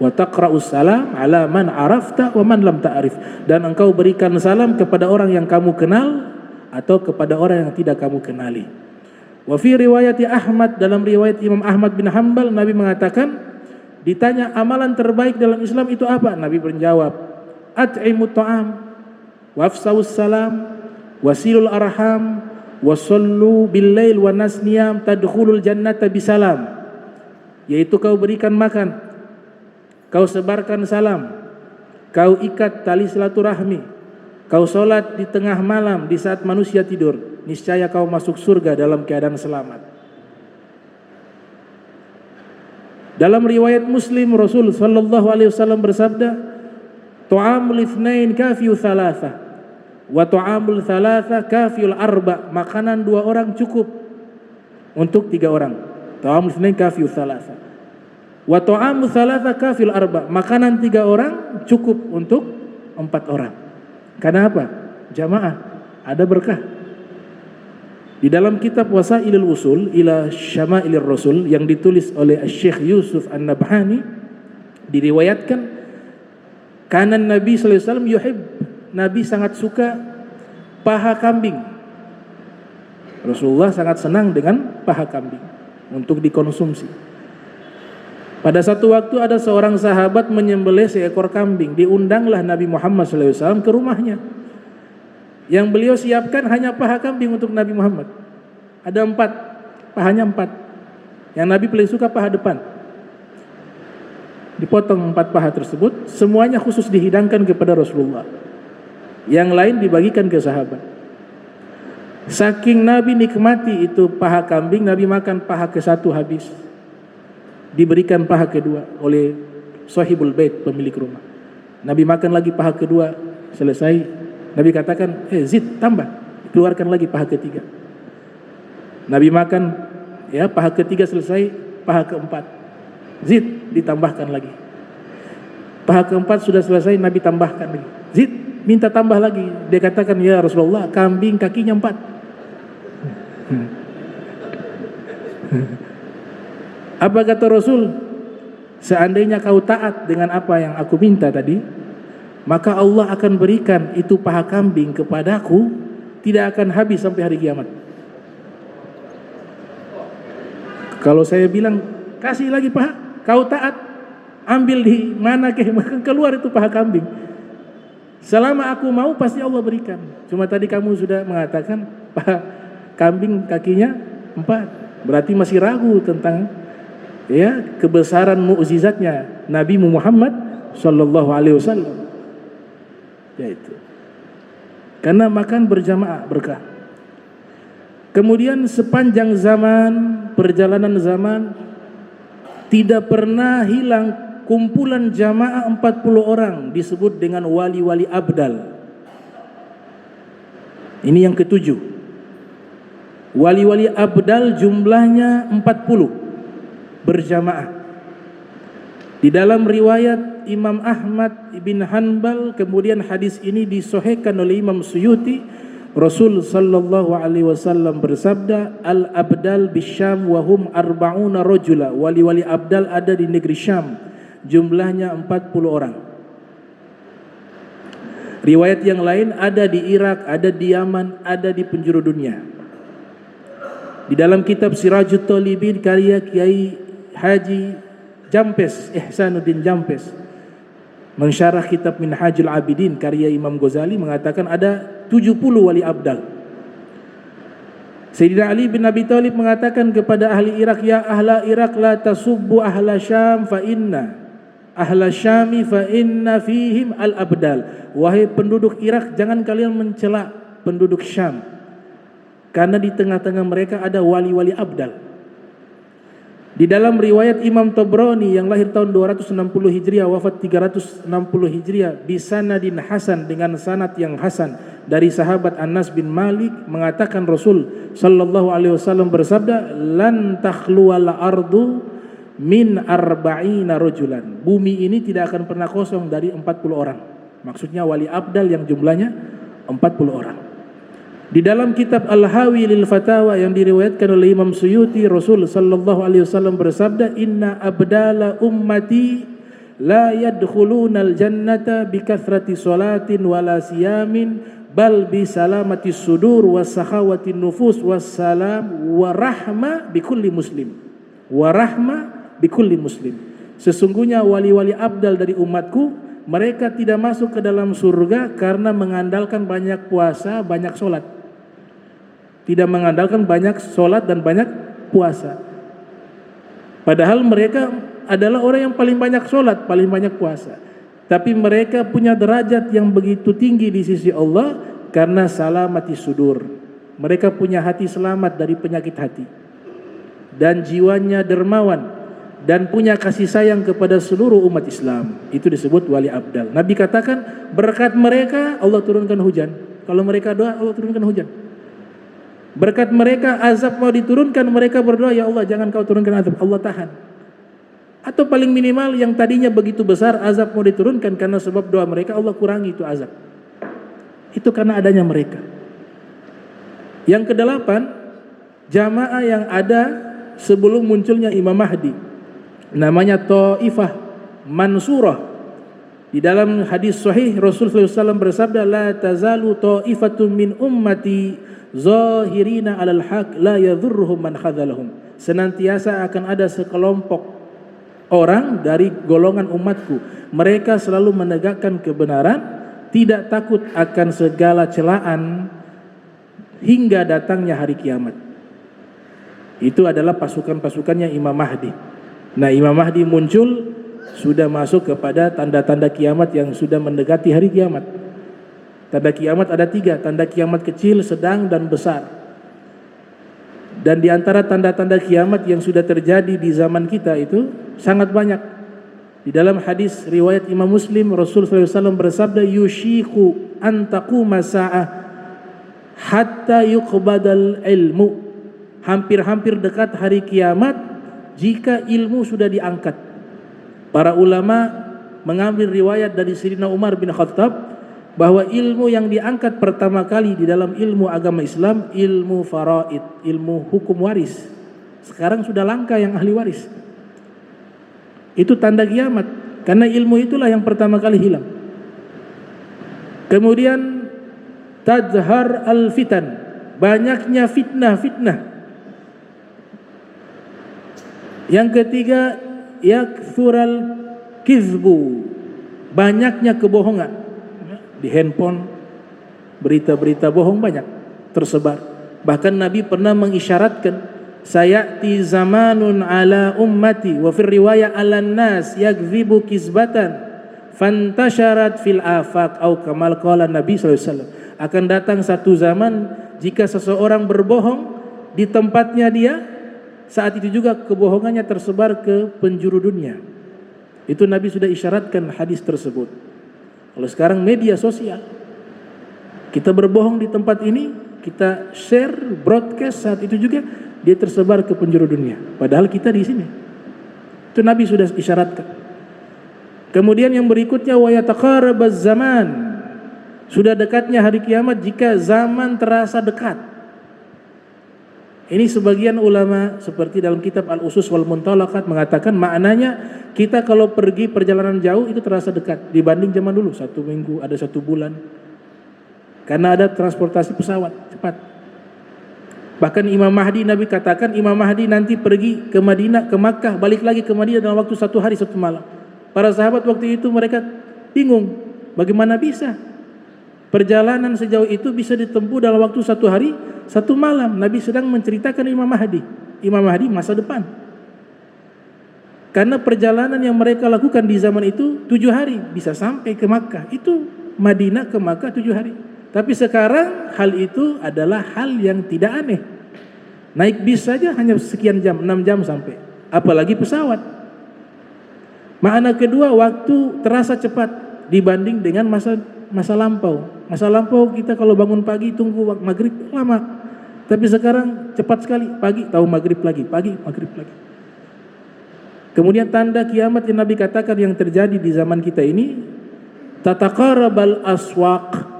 Wa taqra'us salam ala man arafta wa man lam ta'rif, dan engkau berikan salam kepada orang yang kamu kenal atau kepada orang yang tidak kamu kenali. Wa fi riwayat Ahmad, dalam riwayat Imam Ahmad bin Hanbal, Nabi mengatakan, ditanya amalan terbaik dalam Islam itu apa? Nabi menjawab, at'imut ta'am, wafsaus salam, wasilul arham, wasallu bil-lail wa nas niyam tadkhulul jannata bisalam, yaitu kau berikan makan, kau sebarkan salam, kau ikat tali silaturahmi, kau solat di tengah malam di saat manusia tidur, niscaya kau masuk surga dalam keadaan selamat. Dalam riwayat Muslim, Rasul sallallahu alaihi wasallam bersabda, "Ta'amul itsnain kafiyu thalatha wa ta'amul thalatha kafiyul arba." Makanan 2 orang cukup untuk 3 orang. Ta'amul itsnain kafiyu thalatha wa ta'amul thalatha kafiyul arba. Makanan 3 orang cukup untuk 4 orang. Karena apa? Jamaah, ada berkah. Di dalam kitab Wasailul Usul ila Syamailir Rasul yang ditulis oleh Syekh Yusuf An-Nabhani, diriwayatkan kanan Nabi sallallahu alaihi wasallam yuhib, Nabi sangat suka paha kambing. Rasulullah sangat senang dengan paha kambing untuk dikonsumsi. Pada satu waktu ada seorang sahabat menyembelih seekor kambing. Diundanglah Nabi Muhammad SAW ke rumahnya. Yang beliau siapkan hanya paha kambing untuk Nabi Muhammad. Ada 4, pahanya 4. Yang Nabi paling suka paha depan. Dipotong 4 paha tersebut, semuanya khusus dihidangkan kepada Rasulullah. Yang lain dibagikan ke sahabat. Saking Nabi nikmati itu paha kambing, Nabi makan paha ke-1 habis. Diberikan paha kedua oleh sahibul bait, pemilik rumah. Nabi makan lagi paha kedua, selesai. Nabi katakan, zid, tambah. Keluarkan lagi paha ketiga. Nabi makan, ya, paha ketiga selesai, paha keempat. Zid, ditambahkan lagi. Paha keempat sudah selesai, Nabi tambahkan lagi. Zid, minta tambah lagi. Dia katakan, ya Rasulullah, kambing kakinya 4. Apa kata Rasul? Seandainya kau taat dengan apa yang aku minta tadi, maka Allah akan berikan itu paha kambing kepadaku, tidak akan habis sampai hari kiamat. Kalau saya bilang, kasih lagi paha, kau taat, ambil di mana keluar itu paha kambing. Selama aku mau, pasti Allah berikan. Cuma tadi kamu sudah mengatakan paha kambing kakinya 4. Berarti masih ragu tentang, ya, kebesaran mukjizatnya Nabi Muhammad sallallahu alaihi wasallam. Yaitu karena makan berjamaah berkah. Kemudian sepanjang zaman, perjalanan zaman, tidak pernah hilang kumpulan jamaah 40 orang disebut dengan wali-wali abdal. Ini yang ke-7. Wali-wali abdal jumlahnya 40 berjamaah. Di dalam riwayat Imam Ahmad bin Hanbal, kemudian hadis ini disahihkan oleh Imam Suyuti, Rasul sallallahu alaihi wasallam bersabda, al-abdal bisyam wa hum 40 rajula. Wali-wali abdal ada di negeri Syam, jumlahnya 40 orang. Riwayat yang lain ada di Irak, ada di Yaman, ada di penjuru dunia. Di dalam kitab Sirajut Talibin karya Kiai Haji Jampes, Ihsanuddin Jampes, mensyarah kitab Minhajul Abidin karya Imam Ghazali, mengatakan ada 70 wali abdal. Sayyidina Ali bin Abi Thalib mengatakan kepada ahli Irak, ya ahla Irak la tasubbu ahla Syam fa inna ahla Syami fa inna fihim al-abdal. Wahai penduduk Irak, jangan kalian mencela penduduk Syam, karena di tengah-tengah mereka ada wali-wali abdal. Di dalam riwayat Imam Tabrani yang lahir tahun 260 Hijriah, wafat 360 Hijriah, bisanadin hasan, dengan sanad yang hasan, dari sahabat Anas bin Malik mengatakan Rasul sallallahu alaihi wasallam bersabda, lan takhluwal ardu min arba'ina rajulan. Bumi ini tidak akan pernah kosong dari 40 orang. Maksudnya wali abdal yang jumlahnya 40 orang. Di dalam kitab Al-Hawi lil Fatawa yang diriwayatkan oleh Imam Suyuti, Rasul sallallahu alaihi wasallam bersabda, inna abdala ummati la yadkhulunal jannata bi kathrati salatin wala siyamin bal bi salamati sudur was sakhawati nufus was salam wa rahma bi kulli muslim. Wa rahma bi kulli muslim. Sesungguhnya wali-wali abdal dari umatku, mereka tidak masuk ke dalam surga karena mengandalkan banyak puasa, banyak sholat. tidak mengandalkan banyak sholat dan banyak puasa. Padahal mereka adalah orang yang paling banyak sholat, paling banyak puasa. Tapi mereka punya derajat yang begitu tinggi di sisi Allah karena salamati sudur. Mereka punya hati selamat dari penyakit hati. Dan jiwanya dermawan dan punya kasih sayang kepada seluruh umat Islam. Itu disebut wali abdal. Nabi katakan berkat mereka Allah turunkan hujan. Kalau mereka doa Allah turunkan hujan. Berkat mereka azab mau diturunkan, mereka berdoa, ya Allah jangan kau turunkan azab, Allah tahan. Atau paling minimal yang tadinya begitu besar azab mau diturunkan karena sebab doa mereka, Allah kurangi itu azab. Itu karena adanya mereka. Yang kedelapan, jamaah yang ada sebelum munculnya Imam Mahdi, namanya Taifah Mansurah. Di dalam hadis sahih Rasulullah SAW bersabda, la tazalu taifatun min ummati zahirina alal haq la yadhurruhum man khadhalahum. Senantiasa akan ada sekelompok orang dari golongan umatku, mereka selalu menegakkan kebenaran, tidak takut akan segala celaan hingga datangnya hari kiamat. Itu adalah pasukan-pasukannya Imam Mahdi. Nah, Imam Mahdi muncul sudah masuk kepada tanda-tanda kiamat yang sudah mendekati hari kiamat. Tanda kiamat ada 3, tanda kiamat kecil, sedang, dan besar. Dan di antara tanda-tanda kiamat yang sudah terjadi di zaman kita itu sangat banyak. Di dalam hadis riwayat Imam Muslim, Rasulullah SAW bersabda, yushiku an taquma sa'ah hatta yuqbadal ilmu. Hampir-hampir dekat hari kiamat jika ilmu sudah diangkat. Para ulama mengambil riwayat dari Sayyidina Umar bin Khattab bahwa ilmu yang diangkat pertama kali di dalam ilmu agama Islam, ilmu faraid, ilmu hukum waris. Sekarang sudah langka yang ahli waris. Itu tanda kiamat, karena ilmu itulah yang pertama kali hilang. Kemudian tadhar al-fitan, banyaknya fitnah-fitnah. Yang ketiga, yakthural kizbu, banyaknya kebohongan. Di handphone berita-berita bohong banyak tersebar. Bahkan Nabi pernah mengisyaratkan, sayati zamanun ala ummati wa fir riwayah ala nas yakdzibu kizbatan fantasharat fil afaq au kamal qala Nabi sallallahu alaihi wasallam. Akan datang satu zaman jika seseorang berbohong di tempatnya dia, saat itu juga kebohongannya tersebar ke penjuru dunia. Itu Nabi sudah isyaratkan hadis tersebut. Kalau sekarang media sosial, kita berbohong di tempat ini, kita share, broadcast, saat itu juga dia tersebar ke penjuru dunia. Padahal kita di sini. Itu Nabi sudah isyaratkan. Kemudian yang berikutnya, wa yataqarabaz zaman, sudah dekatnya hari kiamat jika zaman terasa dekat. Ini sebagian ulama seperti dalam kitab Al-Usus wal Muntalaqat mengatakan maknanya kita kalau pergi perjalanan jauh itu terasa dekat dibanding zaman dulu 1 minggu, ada 1 bulan. Karena ada transportasi pesawat cepat. Bahkan Imam Mahdi, Nabi katakan Imam Mahdi nanti pergi ke Madinah, ke Makkah, balik lagi ke Madinah dalam waktu 1 hari 1 malam. Para sahabat waktu itu mereka bingung, bagaimana bisa perjalanan sejauh itu bisa ditempuh dalam waktu 1 hari 1 malam. Nabi sedang menceritakan Imam Mahdi. Imam Mahdi masa depan. Karena perjalanan yang mereka lakukan di zaman itu 7 hari bisa sampai ke Makkah. Itu Madinah ke Makkah 7 hari. Tapi sekarang hal itu adalah hal yang tidak aneh. Naik bis saja hanya sekian jam, 6 jam sampai. Apalagi pesawat. Makna kedua, waktu terasa cepat dibanding dengan masa lampau. Masa lampau kita kalau bangun pagi tunggu maghrib lama. Tapi sekarang cepat sekali, pagi tahu maghrib lagi, pagi maghrib lagi. Kemudian tanda kiamat yang Nabi katakan yang terjadi di zaman kita ini, tataqarabal aswaq,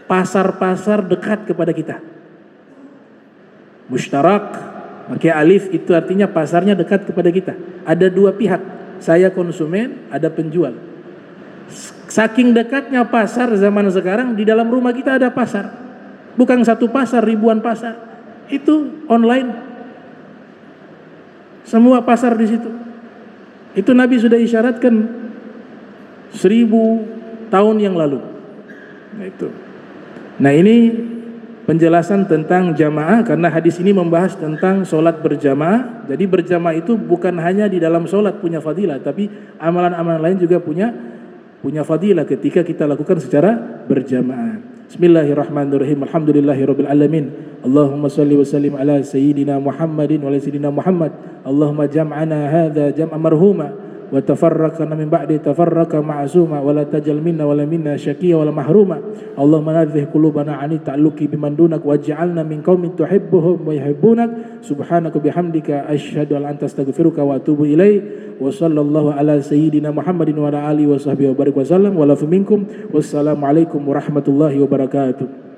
pasar-pasar dekat kepada kita. Mushtarak, pakai alif itu artinya pasarnya dekat kepada kita. Ada 2 pihak, saya konsumen, ada penjual. Saking dekatnya pasar zaman sekarang, di dalam rumah kita ada pasar. Bukan 1 pasar, ribuan pasar. Itu online. Semua pasar di situ. Itu Nabi sudah isyaratkan 1000 tahun yang lalu. Nah, itu. Nah, ini penjelasan tentang jamaah, karena hadis ini membahas tentang sholat berjamaah. Jadi berjamaah itu bukan hanya di dalam sholat punya fadilah, tapi amalan-amalan lain juga punya fadilah ketika kita lakukan secara berjamaah. Bismillahirrahmanirrahim. Alhamdulillahirabbil alamin. Allahumma shalli wa sallim ala sayyidina Muhammadin wa ala sayyidina Muhammad. Allahumma jam'ana hadza jam'an marhuma wa tafarraqna min ba'di tafarraqa ma'suma wa la tajal minna wa la minna syaqiyya wa la mahruma. Allahumma nadhih qulubana 'ani ta'alluqi biman dunak waj'alna min qaumin tuhibbuhum wa yuhibbunak. Subhanaka bihamdika asyhadu an la ilaha illa anta astaghfiruka wa atubu ilaik. Wa sallallahu ala sayyidina Muhammadin wa ala alihi wa sahbihi wa barik wa sallam wa la minkum. Wassalamu alaikum warahmatullahi wabarakatuh.